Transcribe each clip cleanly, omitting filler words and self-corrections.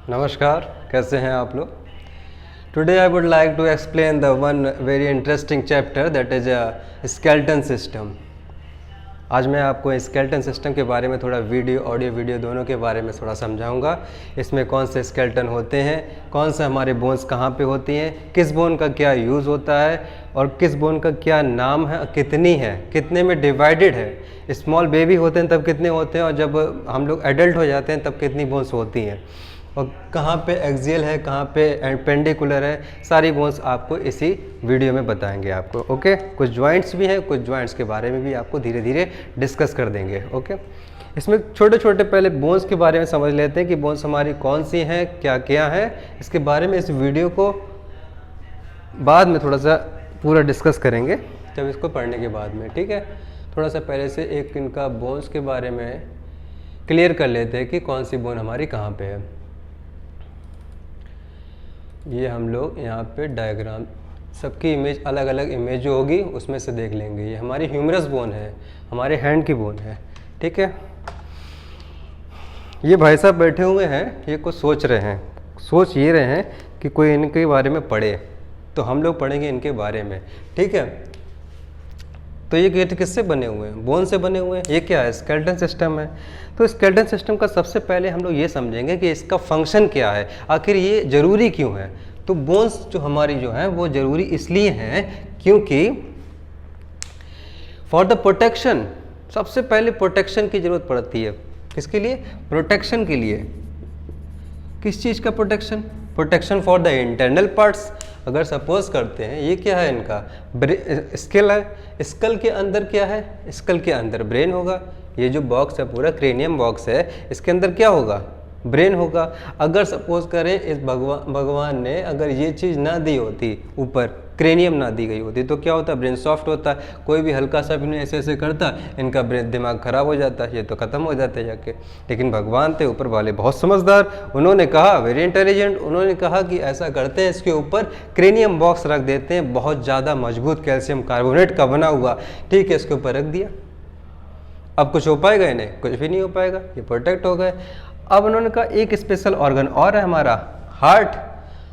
नमस्कार, कैसे हैं आप लोग। Today I would like to explain the one very interesting chapter that is a skeleton system. आज मैं आपको स्केलेटन सिस्टम के बारे में थोड़ा ऑडियो वीडियो दोनों के बारे में थोड़ा समझाऊंगा। इसमें कौन से स्केलेटन होते हैं, कौन से हमारे बोन्स कहाँ पे होती हैं, किस बोन का क्या यूज़ होता है और किस बोन का क्या नाम है, कितनी है, कितने में डिवाइडेड है। स्मॉल बेबी होते हैं तब कितने होते हैं और जब हम लोग एडल्ट हो जाते हैं तब कितनी बोन्स होती हैं, और कहाँ पे एक्सियल है, कहाँ पे पेंडिकुलर है। सारी बोन्स आपको इसी वीडियो में बताएंगे आपको। ओके, कुछ जॉइंट्स भी हैं, कुछ जॉइंट्स के बारे में भी आपको धीरे धीरे डिस्कस कर देंगे। ओके, इसमें छोटे छोटे पहले बोन्स के बारे में समझ लेते हैं कि बोन्स हमारी कौन सी हैं, क्या क्या है। इसके बारे में इस वीडियो को बाद में थोड़ा सा पूरा डिस्कस करेंगे जब इसको पढ़ने के बाद में। ठीक है, थोड़ा सा पहले से एक इनका बोन्स के बारे में क्लियर कर लेते हैं कि कौन सी बोन हमारी कहाँ पे है। ये हम लोग यहाँ पे डायग्राम, सबकी इमेज अलग अलग इमेज जो होगी उसमें से देख लेंगे। ये हमारी ह्यूमरस बोन है, हमारे हैंड की बोन है। ठीक है, ये भाई साहब बैठे हुए हैं, ये कुछ सोच रहे हैं, सोच ये रहे हैं कि कोई इनके बारे में पढ़े, तो हम लोग पढ़ेंगे इनके बारे में। ठीक है, तो ये गेट किससे बने हुए हैं? बोन से बने हुए हैं। ये क्या है? स्केलेटन सिस्टम है। तो स्केलेटन सिस्टम का सबसे पहले हम लोग ये समझेंगे कि इसका फंक्शन क्या है, आखिर ये ज़रूरी क्यों है। तो बोन्स जो हमारी जो है वो ज़रूरी इसलिए हैं क्योंकि फॉर द प्रोटेक्शन, सबसे पहले प्रोटेक्शन की ज़रूरत पड़ती है। किसके लिए? प्रोटेक्शन के लिए। किस चीज़ का protection? Protection for the internal parts. अगर सपोज करते हैं ये क्या है, इनका स्केल है, स्कल के अंदर क्या है? स्कल के अंदर ब्रेन होगा। ये जो बॉक्स है पूरा क्रेनियम बॉक्स है, इसके अंदर क्या होगा? ब्रेन होगा। अगर सपोज करें इस भगवान ने अगर ये चीज़ ना दी होती, ऊपर क्रेनियम ना दी गई होती, तो क्या होता? ब्रेन सॉफ्ट होता। कोई भी हल्का सा भी ऐसे ऐसे करता, इनका ब्रेन दिमाग खराब हो जाता, ये तो ख़त्म हो जाते जाके। लेकिन भगवान थे ऊपर वाले बहुत समझदार, उन्होंने कहा, वेरी इंटेलिजेंट, उन्होंने कहा कि ऐसा करते हैं, इसके ऊपर क्रेनियम बॉक्स रख देते हैं, बहुत ज़्यादा मजबूत कैल्शियम कार्बोनेट का बना हुआ। ठीक है, इसके ऊपर रख दिया। अब कुछ हो पाएगा इन्हें? कुछ भी नहीं हो पाएगा, ये प्रोटेक्ट हो गए। अब उन्होंने कहा एक स्पेशल ऑर्गन और है हमारा, हार्ट।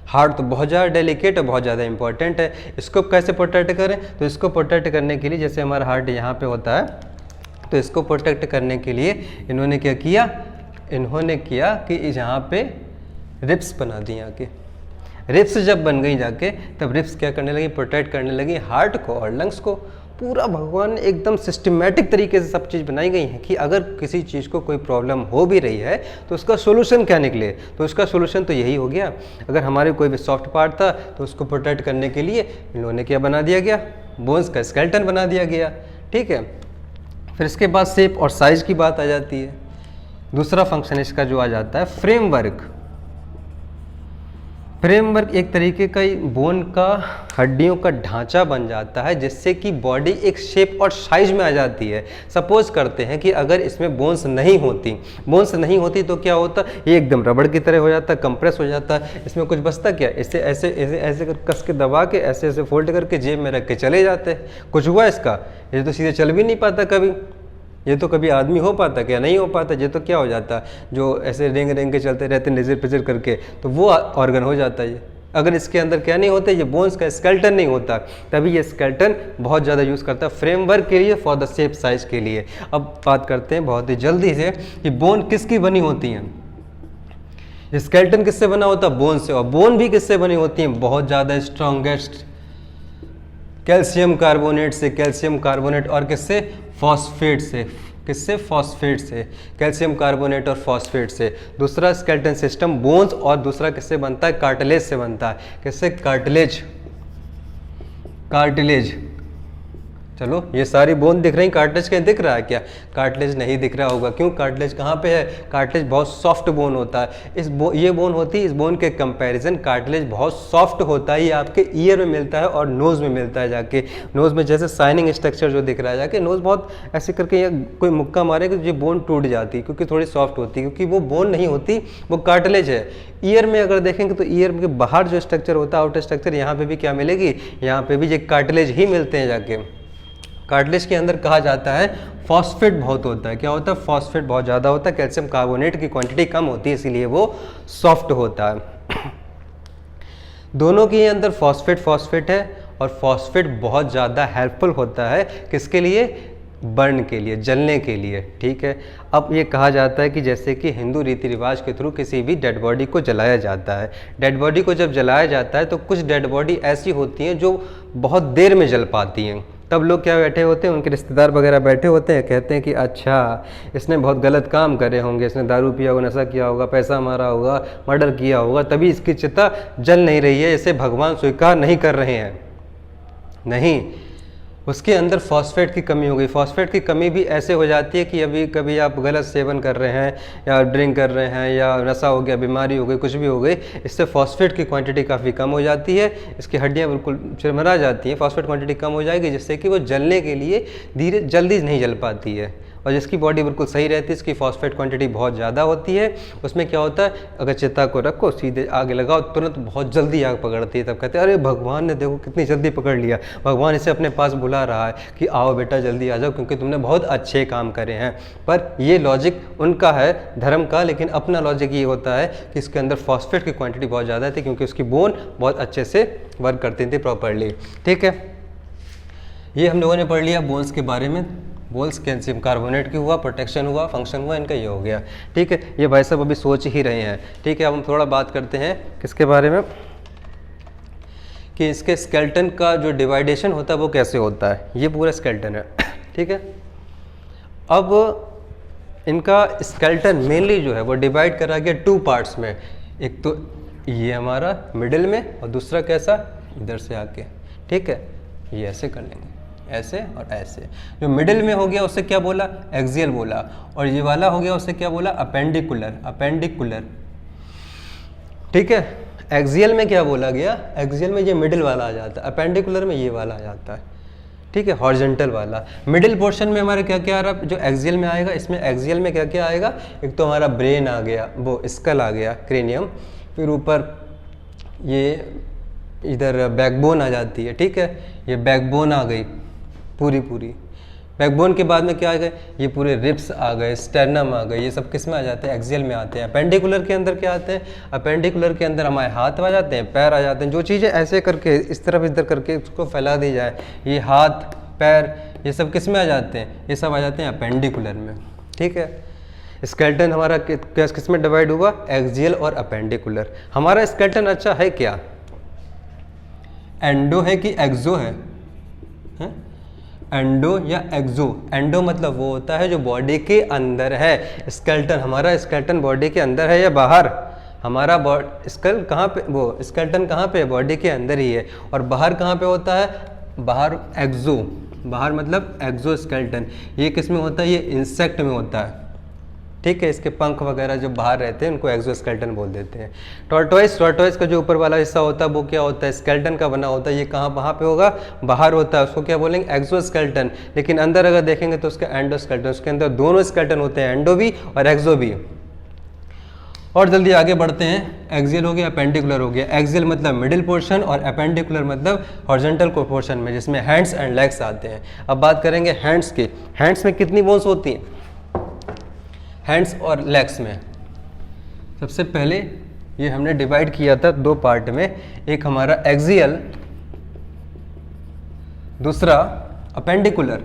हार्ट तो बहुत ज़्यादा डेलिकेट है, बहुत ज़्यादा इंपॉर्टेंट है। इसको कैसे प्रोटेक्ट करें? तो इसको प्रोटेक्ट करने के लिए, जैसे हमारा हार्ट यहाँ पे होता है, तो इसको प्रोटेक्ट करने के लिए इन्होंने क्या किया? इन्होंने किया कि यहाँ पे रिब्स बना दी। यहाँ के रिब्स जब बन गई जाके, तब रिब्स क्या करने लगी? प्रोटेक्ट करने लगी हार्ट को और लंग्स को। पूरा भगवान ने एकदम सिस्टमेटिक तरीके से सब चीज़ बनाई गई है कि अगर किसी चीज़ को कोई प्रॉब्लम हो भी रही है तो उसका सोल्यूशन क्या निकले। तो उसका सोल्यूशन तो यही हो गया, अगर हमारे कोई भी सॉफ्ट पार्ट था तो उसको प्रोटेक्ट करने के लिए इन्होंने क्या बना दिया गया? बोन्स का स्केलेटन बना दिया गया। ठीक है, फिर इसके बाद शेप और साइज की बात आ जाती है। दूसरा फंक्शन इसका जो आ जाता है फ्रेमवर्क। फ्रेमवर्क एक तरीके का बोन का, हड्डियों का ढांचा बन जाता है, जिससे कि बॉडी एक शेप और साइज में आ जाती है। सपोज करते हैं कि अगर इसमें बोन्स नहीं होती तो क्या होता? ये एकदम रबड़ की तरह हो जाता, कंप्रेस हो जाता। इसमें कुछ बचता क्या? इसे ऐसे ऐसे ऐसे कस के दबा के ऐसे ऐसे फोल्ड करके जेब में रख के चले जाते हैं। कुछ हुआ इसका? ये तो सीधे चल भी नहीं पाता कभी। ये तो कभी आदमी हो पाता क्या? नहीं हो पाता। ये तो क्या हो जाता, जो ऐसे रेंग रेंग के चलते रहते नजर पिजर करके, तो वो ऑर्गन हो जाता है ये। अगर इसके अंदर क्या नहीं होता, ये बोन्स का स्केलेटन नहीं होता, तभी ये स्केलेटन बहुत ज़्यादा यूज़ करता है फ्रेमवर्क के लिए, फॉर द शेप साइज के लिए। अब बात करते हैं बहुत ही जल्दी से कि बोन किसकी बनी होती हैं। स्केलेटन किससे बना होता है? बोन से। और बोन भी किससे बनी होती हैं? बहुत ज़्यादा स्ट्रॉन्गेस्ट कैल्शियम कार्बोनेट से। कैल्शियम कार्बोनेट और किससे? फॉस्फेट से। किससे? फॉस्फेट से। कैल्शियम कार्बोनेट और फॉस्फेट से। दूसरा स्केलेटन सिस्टम बोन्स, और दूसरा किससे बनता है? कार्टिलेज से बनता है। किससे? कार्टिलेज। कार्टिलेज। चलो, ये सारी बोन दिख रही, कार्टिलेज कहीं दिख रहा है क्या? कार्टिलेज नहीं दिख रहा होगा। क्यों? कार्टिलेज कहाँ पे है? कार्टिलेज बहुत सॉफ्ट बोन होता है। ये बोन होती है, इस बोन के कंपैरिजन कार्टिलेज बहुत सॉफ्ट होता है। ये आपके ईयर में मिलता है और नोज़ में मिलता है जाके। नोज़ में जैसे शाइनिंग स्ट्रक्चर जो दिख रहा है जाके, नोज़ बहुत ऐसे करके कोई मुक्का मारेगा तो ये बोन टूट जाती है, क्योंकि थोड़ी सॉफ्ट होती है, क्योंकि वो बोन नहीं होती, वो कार्टिलेज है। ईयर में अगर देखेंगे तो ईयर के बाहर जो स्ट्रक्चर होता है, आउटर स्ट्रक्चर, यहाँ पे भी क्या मिलेगी? यहाँ पे भी ये कार्टिलेज ही मिलते हैं जाके। कार्टिलेज के अंदर कहा जाता है फॉस्फेट बहुत होता है। क्या होता है? फॉस्फेट बहुत ज़्यादा होता है, कैल्शियम कार्बोनेट की क्वांटिटी कम होती है, इसीलिए वो सॉफ्ट होता है। दोनों के अंदर फॉस्फेट है, और फॉस्फेट बहुत ज़्यादा हेल्पफुल होता है किसके लिए? बर्न के लिए, जलने के लिए। ठीक है, अब ये कहा जाता है कि जैसे कि हिंदू रीति रिवाज के थ्रू किसी भी डेड बॉडी को जलाया जाता है। डेड बॉडी को जब जलाया जाता है तो कुछ डेड बॉडी ऐसी होती हैं जो बहुत देर में जल पाती हैं। तब लोग क्या बैठे होते हैं, उनके रिश्तेदार वगैरह बैठे होते हैं, कहते हैं कि अच्छा इसने बहुत गलत काम करे होंगे, इसने दारू पिया होगा, नशा किया होगा, पैसा मारा होगा, मर्डर किया होगा, तभी इसकी चिता जल नहीं रही है, इसे भगवान स्वीकार नहीं कर रहे हैं। नहीं, उसके अंदर फॉस्फेट की कमी हो गई। फॉस्फेट की कमी भी ऐसे हो जाती है कि अभी कभी आप गलत सेवन कर रहे हैं या ड्रिंक कर रहे हैं या नशा हो गया, बीमारी हो गई, कुछ भी हो गई, इससे फॉस्फेट की क्वांटिटी काफ़ी कम हो जाती है, इसकी हड्डियां बिल्कुल चिरमरा जाती हैं, फॉस्फेट क्वांटिटी कम हो जाएगी, जिससे कि वो जलने के लिए जल्दी नहीं जल पाती है। और जिसकी बॉडी बिल्कुल सही रहती है, इसकी फॉस्फेट क्वांटिटी बहुत ज़्यादा होती है। उसमें क्या होता है, अगर चिता को रखो, सीधे आगे लगाओ, तुरंत बहुत जल्दी आग पकड़ती है। तब कहते हैं अरे भगवान ने देखो कितनी जल्दी पकड़ लिया, भगवान इसे अपने पास बुला रहा है कि आओ बेटा जल्दी आ जाओ, क्योंकि तुमने बहुत अच्छे काम करे हैं। पर ये लॉजिक उनका है धर्म का, लेकिन अपना लॉजिक ये होता है कि इसके अंदर फॉस्फेट की क्वांटिटी बहुत ज़्यादा थी, क्योंकि उसकी बोन बहुत अच्छे से वर्क करती थी प्रॉपरली। ठीक है, ये हम लोगों ने पढ़ लिया बोन्स के बारे में। बोन्स कैल्शियम कार्बोनेट की हुआ, प्रोटेक्शन हुआ, फंक्शन हुआ, इनका ये हो गया। ठीक है, ये भाई साहब अभी सोच ही रहे हैं। ठीक है, अब हम थोड़ा बात करते हैं किसके बारे में, कि इसके स्केलेटन का जो डिवाइडेशन होता है वो कैसे होता है। ये पूरा स्केलेटन है। ठीक है, अब इनका स्केलेटन मेनली जो है वो डिवाइड करा गया 2 पार्ट्स में। एक तो ये हमारा मिडिल में, और दूसरा कैसा, इधर से आके। ठीक है, ये ऐसे कर लेंगे, ऐसे और ऐसे। जो मिडिल में हो गया उससे क्या बोला, एक्सियल बोला, और ये वाला हो गया उससे क्या बोला, अपेंडिकुलर। ठीक है, एक्सियल में क्या बोला गया, एक्सियल में ये मिडिल वाला आ जाता है, अपेंडिकुलर में ये वाला आ जाता है। ठीक है, हॉरिजॉन्टल वाला। मिडिल पोर्शन में हमारे क्या क्या आ रहा है, जो एक्सियल में आएगा, इसमें एक्सियल में क्या क्या आएगा, एक तो हमारा ब्रेन आ गया, वो स्कल आ गया, क्रेनियम, फिर ऊपर ये इधर बैकबोन आ जाती है। ठीक है, ये बैकबोन आ गई पूरी। बैकबोन के बाद में क्या आ गए, ये पूरे रिब्स आ गए, स्टर्नम आ गए, ये सब किस में आ जाते हैं, एक्सियल में आते हैं। अपेंडिकुलर के अंदर क्या आते हैं, अपेंडिकुलर के अंदर हमारे हाथ आ जाते हैं, पैर आ जाते हैं। जो चीज़ें ऐसे करके इस तरफ इधर करके उसको फैला दी जाए, ये हाथ पैर ये सब किस में आ जाते हैं, ये सब आ जाते हैं अपेंडिकुलर में। ठीक है, स्केलेटन हमारा किस में डिवाइड हुआ, एक्सियल और अपेंडिकुलर। हमारा स्केलेटन अच्छा है क्या, एंडो है कि एक्सो है? एंडो या एक्सो। एंडो मतलब वो होता है जो बॉडी के अंदर है। स्केलेटन, हमारा स्केलेटन बॉडी के अंदर है या बाहर? हमारा स्कल कहाँ पे, वो स्केलेटन कहाँ पे है, बॉडी के अंदर ही है। और बाहर कहाँ पे होता है, बाहर एक्सो। बाहर मतलब एक्सो स्केलेटन। ये किस में होता है, ये इंसेक्ट में होता है। ठीक है, इसके पंख वगैरह जो बाहर रहते हैं उनको एक्सोस्केलेटन बोल देते हैं। टॉर्टोइस का जो ऊपर वाला हिस्सा होता है वो क्या होता है, स्केलेटन का बना होता है। ये कहाँ पे होगा, बाहर होता है, उसको क्या बोलेंगे, एक्सोस्केलेटन। लेकिन अंदर अगर देखेंगे तो उसका एंडोस्केलेटन, उसके अंदर दोनों स्केलेटन होते हैं, एंडो भी और एक्सो भी। और जल्दी आगे बढ़ते हैं, एक्सियल हो गया, अपेंडिकुलर हो गया। एक्सियल मतलब मिडिल पोर्शन और अपेंडिकुलर मतलब हॉरिजॉन्टल पोर्शन में, जिसमें हैंड्स एंड लेग्स आते हैं। अब बात करेंगे हैंड्स की। हैंड्स में कितनी बोन्स होती हैं, हैंड्स और लेग्स में? सबसे पहले ये हमने डिवाइड किया था 2 पार्ट में, एक हमारा एक्सियल, दूसरा अपेंडिकुलर।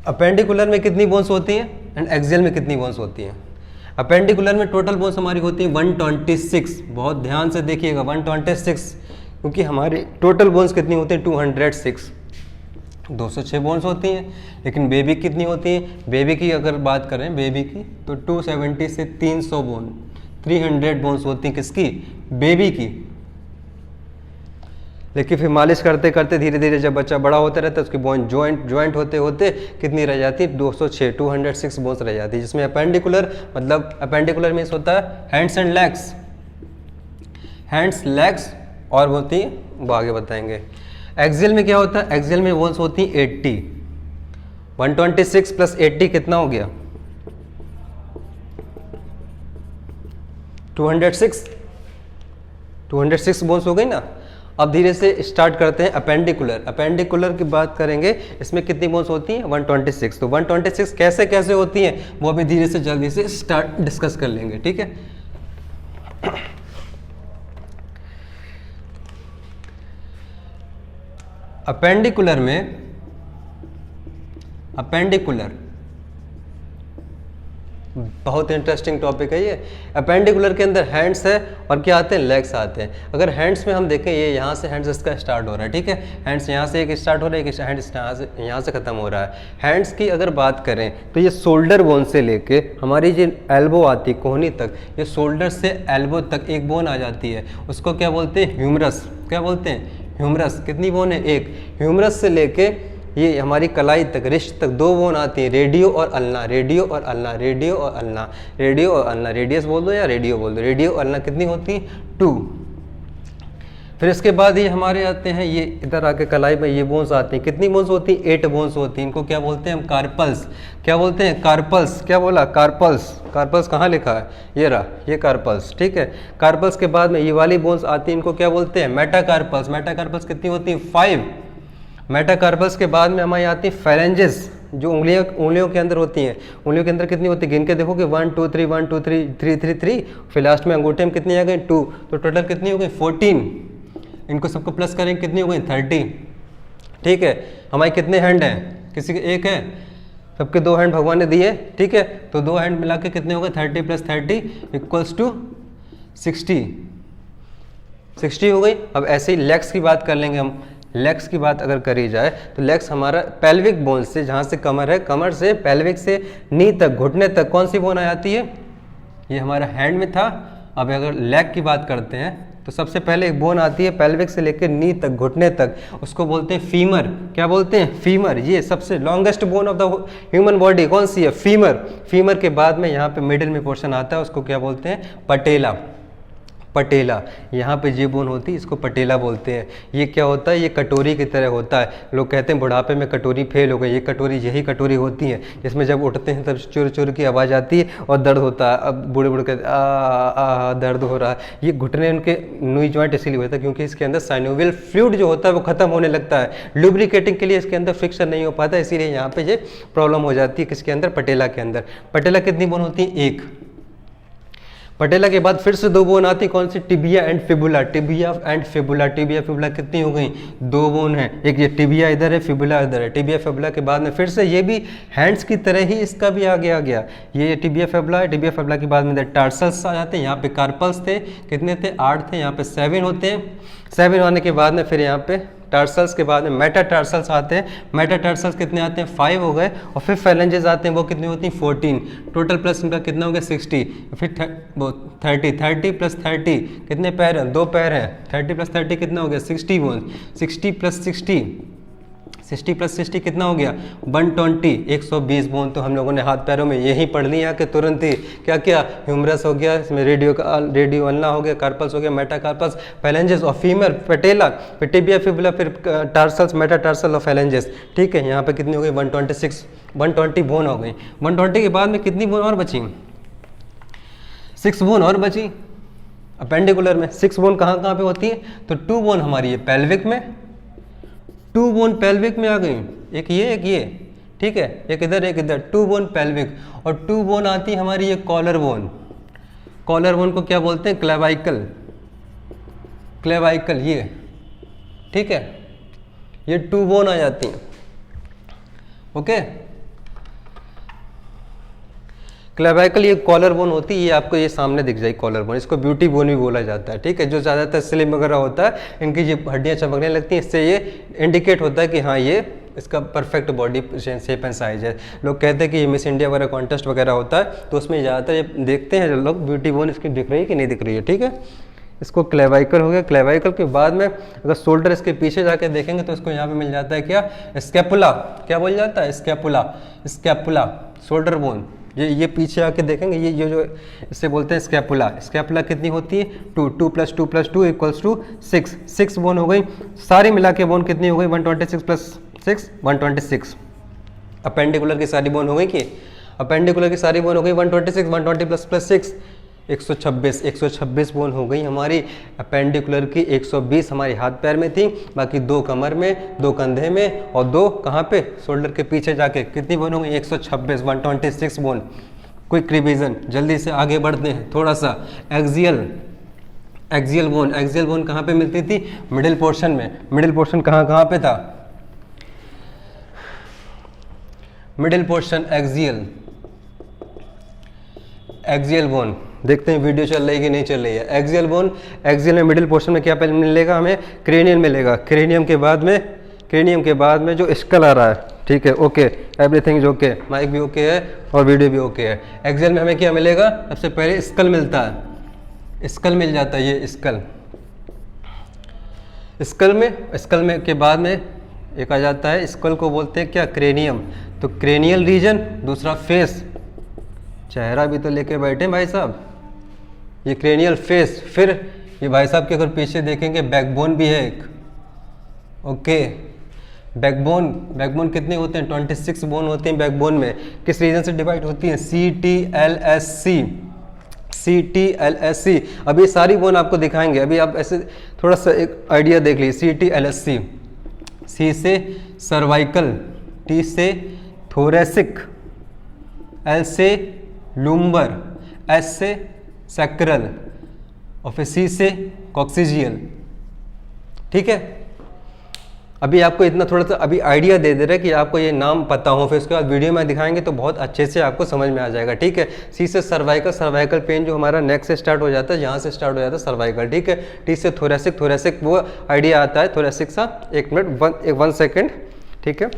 अपेंडिकुलर में कितनी बोन्स होती हैं एंड एक्सियल में कितनी बोन्स होती हैं? अपेंडिकुलर में टोटल बोन्स हमारी होती है 126। बहुत ध्यान से देखिएगा, 126, क्योंकि हमारी टोटल बोन्स कितनी होती हैं, 206। 206 बोन्स होती हैं। लेकिन बेबी कितनी होती हैं, बेबी की अगर बात करें बेबी की, तो 270 से 300 बोन, 300 बोन्स होती हैं। किसकी, बेबी की। लेकिन फिर मालिश करते करते धीरे धीरे जब बच्चा बड़ा होता रहता है, उसकी बोन ज्वाइंट होते होते कितनी रह जाती है, 206 बोन्स रह जाती है। जिसमें अपेंडिकुलर मतलब, अपेंडिकुलर मीन्स होता है hands and legs, hands legs, और होती है वो आगे बताएंगे। एक्सियल में क्या होता है, एक्सियल में बोन्स होती हैं 80। 126 प्लस 80 कितना हो गया, 206 बोन्स हो गई ना। अब धीरे से स्टार्ट करते हैं अपेंडिकुलर। अपेंडिकुलर की बात करेंगे, इसमें कितनी बोन्स होती हैं 126। तो 126 कैसे कैसे होती हैं वो अभी धीरे से जल्दी से स्टार्ट डिस्कस कर लेंगे, ठीक है। अपेंडिकुलर में, अपेंडिकुलर बहुत इंटरेस्टिंग टॉपिक है ये। अपेंडिकुलर के अंदर हैंड्स है और क्या आते हैं, लेग्स आते हैं। अगर हैंड्स में हम देखें, ये यहाँ से हैंड्स इसका स्टार्ट हो रहा है, ठीक है। हैंड्स यहाँ से एक स्टार्ट हो रहा है, एक हैंड्स यहाँ से ख़त्म हो रहा है। हैंड्स की अगर बात करें तो ये शोल्डर बोन से लेके हमारी जो एल्बो आती है कोहनी तक, ये शोल्डर से एल्बो तक एक बोन आ जाती है, उसको क्या बोलते हैं, ह्यूमरस। क्या बोलते हैं, ह्यूमरस। कितनी बोन है, एक। ह्यूमरस से लेके ये हमारी कलाई तक, रिस्ट तक 2 बोन आती है, रेडियो और अल्ना, रेडियो और अल्ना, रेडियो और अल्ना, रेडियो और अल्ना। रेडियस बोल दो या रेडियो बोल दो, रेडियो और अल्ना कितनी होती है, 2। फिर इसके बाद ये हमारे आते हैं, ये इधर आके कलाई में ये बोन्स आती हैं। कितनी बोन्स होती हैं, 8 बोन्स होती हैं। इनको क्या बोलते हैं हम, कार्पल्स। क्या बोलते हैं, कार्पल्स। क्या बोला, कार्पल्स। कार्पल्स कहाँ लिखा है, ये रहा, ये कार्पल्स, ठीक है। कार्पल्स के बाद में ये वाली बोन्स आती हैं, इनको क्या बोलते हैं, मेटाकार्पल्स। मेटाकार्पल्स कितनी होती हैं, 5। मेटाकार्पल्स के बाद में हमारी आती है फेरेंजेस, जो उंगलियों के अंदर होती हैं। उंगलियों के अंदर कितनी होती है, गिन के देखोगे 1 2 3 1 2 3 3 3 3, फिर लास्ट में अंगूठे में कितनी आ गई, 2। तो टोटल कितनी हो गई, 14। इनको सबको प्लस करेंगे कितनी हो गई, 30, ठीक है। हमारे कितने हैंड हैं, किसी के एक है, सबके 2 हैंड भगवान ने दिए, ठीक है। तो 2 हैंड मिला के कितने हो गए, 30 + 30 = 60। 60 हो गई। अब ऐसे ही लेग्स की बात कर लेंगे हम। लेग्स की बात अगर करी जाए तो लेग्स हमारा पेल्विक बोन से, जहाँ से कमर है, कमर से पेल्विक से नी तक, घुटने तक कौन सी बोन आ जाती है, ये हमारा हैंड में था। अब अगर लेग की बात करते हैं तो सबसे पहले एक बोन आती है पेल्विक से लेकर नी तक, घुटने तक, उसको बोलते हैं फीमर। क्या बोलते हैं, फीमर। ये सबसे longest bone of the human body कौन सी है, फीमर। फीमर के बाद में यहाँ पे मिडिल में पोर्शन आता है, उसको क्या बोलते हैं, पटेला। पटेला, यहाँ पे ये बोन होती है, इसको पटेला बोलते हैं। ये क्या होता है, ये कटोरी की तरह होता है। लोग कहते हैं बुढ़ापे में कटोरी फेल हो गई, ये कटोरी, यही कटोरी होती है जिसमें जब उठते हैं तब चुर चुर की आवाज़ आती है और दर्द होता है। अब बूढ़े बूढ़े कहते आ दर्द हो रहा है। ये घुटने उनके नुई जॉइंट इसीलिए होता है क्योंकि इसके अंदर साइनोवियल फ्लूइड जो होता है वो खत्म होने लगता है। लुब्रिकेटिंग के लिए इसके अंदर फ्रिक्शन नहीं हो पाता, इसीलिए यहाँ पे ये प्रॉब्लम हो जाती है। किसके अंदर, पटेला के अंदर। पटेला कितनी बोन होती है, एक। पटेला के बाद फिर से 2 बोन आती, कौन सी, tibia and fibula. Tibia and fibula, tibia fibula कितनी हो गई, 2 बोन है। एक ये टिबिया इधर है, फिबुला इधर है। टिबिया फिबुला के बाद में फिर से ये भी हैंड्स की तरह ही इसका भी आगे आ गया। ये टिबिया फिबुला है। टिबिया फिबुला के बाद में इधर टार्सल्स आ जाते हैं। यहाँ पे कार्पल्स थे, कितने थे, 8 थे। यहाँ पे 7 होते हैं। 7 आने के बाद में फिर यहाँ पे टार्सल्स के बाद में मेटाटार्सल्स आते हैं। मेटाटार्सल्स कितने आते हैं, 5 हो गए। और फिर फेलेंजेस आते हैं, वो कितनी होती हैं, 14। टोटल प्लस इनका कितना हो गया, 60। फिर 30 + 30 कितने पैर हैं, 2 पैर हैं। 30 + 30 कितना हो गया, 60 बोन। 60 + 60 60 + 60 कितना हो गया, 120। 120 बोन तो हम लोगों ने हाथ पैरों में यही पढ़ लिया कि तुरंत ही क्या क्या, ह्यूमरस हो गया, इसमें रेडियो अल्ना हो गया, कार्पल्स हो गया, मेटाकार्पल्स, फेलेंजेस और फीमर, पटेला, फिर टिबिया फिबुला, फिर टार्सल्स, मेटाटार्सल और फेलेंजेस, ठीक है। यहाँ पे कितनी हो गई, 120 बोन हो गई। 120 के बाद में कितनी बोन और बची, 6 बोन और बची। अपेंडिकुलर में 6 बोन कहाँ कहाँ पे होती है, तो 2 बोन हमारी है पेल्विक में, 2 बोन पेल्विक में आ गई, एक ये, ठीक है, एक इधर एक इधर, 2 बोन पेल्विक। और 2 बोन आती है हमारी ये कॉलर बोन। कॉलर बोन को क्या बोलते हैं, क्लेवाइकल। क्लेवाइकल ये, ठीक है, ये 2 बोन आ जाती हैं, ओके। क्लेवाइकल ये कॉलर बोन होती है, ये आपको ये सामने दिख जाएगी कॉलर बोन, इसको ब्यूटी बोन भी बोला जाता है, ठीक है। जो ज़्यादातर स्लिम वगैरह होता है, इनकी ये हड्डियाँ चमकने लगती हैं, इससे ये इंडिकेट होता है कि हाँ ये इसका perfect body shape and size है। लोग कहते हैं कि ये मिस इंडिया वगैरह कॉन्टेस्ट वगैरह होता है तो उसमें ज़्यादातर ये देखते हैं लोग ब्यूटी बोन इसकी दिख रही है कि नहीं दिख रही है, ठीक है। इसको क्लेवाइकल हो गया। क्लेवाइकल के बाद में अगर शोल्डर इसके पीछे जाके देखेंगे तो इसको यहाँ पे मिल जाता है क्या, स्कैपुला। क्या बोल जाता है, स्कैपुला। स्कैपुला शोल्डर बोन, ये पीछे आके देखेंगे, ये जो इससे बोलते हैं स्कैपुला। स्कैपुला कितनी होती है, 2 2 + 2 + 2 = 6। 6 बोन हो गई। सारी मिला के बोन कितनी हो गई, 126 + 6 126। अपेंडिकुलर की सारी बोन हो गई कि, अपेंडिकुलर की सारी बोन हो गई 126, 120 + 6 126 बोन हो गई हमारी अपेंडिकुलर की, 120 हमारी हाथ पैर में थी, बाकी 2 कमर में, 2 कंधे में और 2 कहाँ पे, शोल्डर के पीछे जाके। कितनी बोन हो गई? 126, 126 बोन। क्विक रिवीजन, जल्दी से आगे बढ़ते हैं थोड़ा सा। एक्सियल बोन कहाँ पे मिलती थी? मिडिल पोर्शन में। मिडिल पोर्शन कहाँ पे था? Middle portion axial bone. देखते हैं वीडियो चल रही है कि नहीं चल रही है। एक्सियल बोन, एक्सियल में मिडिल पोर्शन में क्या पहले मिलेगा हमें? क्रेनियम मिलेगा। क्रेनियम के बाद में जो स्कल आ रहा है, ठीक है, okay, everything is okay, mike भी ओके है और वीडियो भी ओके है। एक्सियल में हमें क्या मिलेगा? सबसे पहले स्कल मिलता है, स्कल मिल जाता है, ये स्कल में के बाद में एक आ जाता है, स्कल को बोलते हैं क्या? क्रेनियम। तो क्रेनियल रीजन, दूसरा फेस, चेहरा भी तो लेके बैठे भाई साहब, ये क्रेनियल फेस। फिर ये भाई साहब के अगर पीछे देखेंगे बैकबोन भी है एक, ओके। बैकबोन कितने होते हैं? 26 बोन होते हैं बैकबोन में। किस रीजन से डिवाइड होती हैं? CTLSC। अब ये सारी बोन आपको दिखाएंगे, अभी आप ऐसे थोड़ा सा एक आइडिया देख लीजिए। CTLSC, C से सर्वाइकल, T से थोरेसिक, L से लूम्बर, S से सैक्रल और फिर C से कॉक्सिजियल, ठीक है। अभी आपको इतना थोड़ा सा अभी आइडिया दे रहा है कि आपको ये नाम पता हो, फिर उसके बाद वीडियो में दिखाएंगे तो बहुत अच्छे से आपको समझ में आ जाएगा, ठीक है। सी से सर्वाइकल पेन जो हमारा नेक से स्टार्ट हो जाता है, यहाँ से स्टार्ट हो जाता है सर्वाइकल, ठीक है। टी से थोरेसिक वो आइडिया आता है थोरेसिक सा। 1 मिनट 1 सेकेंड, ठीक है।